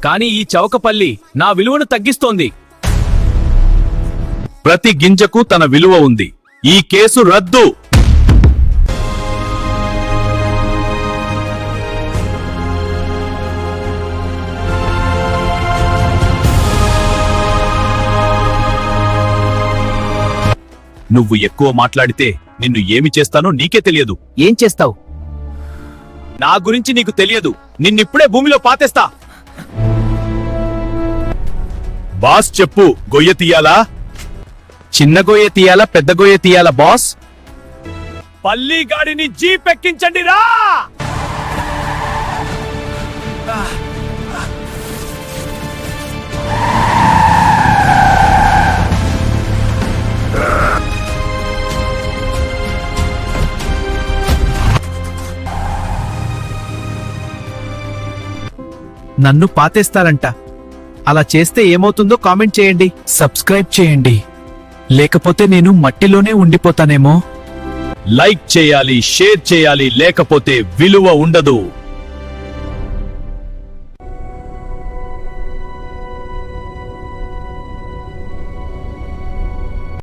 కానీ ఈ చౌకపల్లి నా విలువను తగ్గిస్తోంది. ప్రతి గింజకు తన విలువ ఉంది. ఈ కేసు రద్దు. నువ్వు ఎక్కువ మాట్లాడితే నిన్ను ఏమి చేస్తానో నీకే తెలియదు. ఏం చేస్తావు? నా గురించి నీకు తెలియదు. నిన్నిప్పుడే భూమిలో పాతేస్తా. బాస్ చెప్పు, గొయ్య తీయాలా? చిన్న గొయ్య తీయాలా, పెద్ద గొయ్య తీయాలా బాస్? పల్లి గాడిని జీప్ ఎక్కించండి రా. నన్ను పాతేస్తారంట. అలా చేస్తే ఏమవుతుందో కామెంట్ చేయండి, సబ్స్క్రైబ్ చేయండి. లేకపోతే నేను మట్టిలోనే ఉండిపోతానేమో. లైక్ చేయాలి, షేర్ చేయాలి, లేకపోతే విలువ ఉండదు.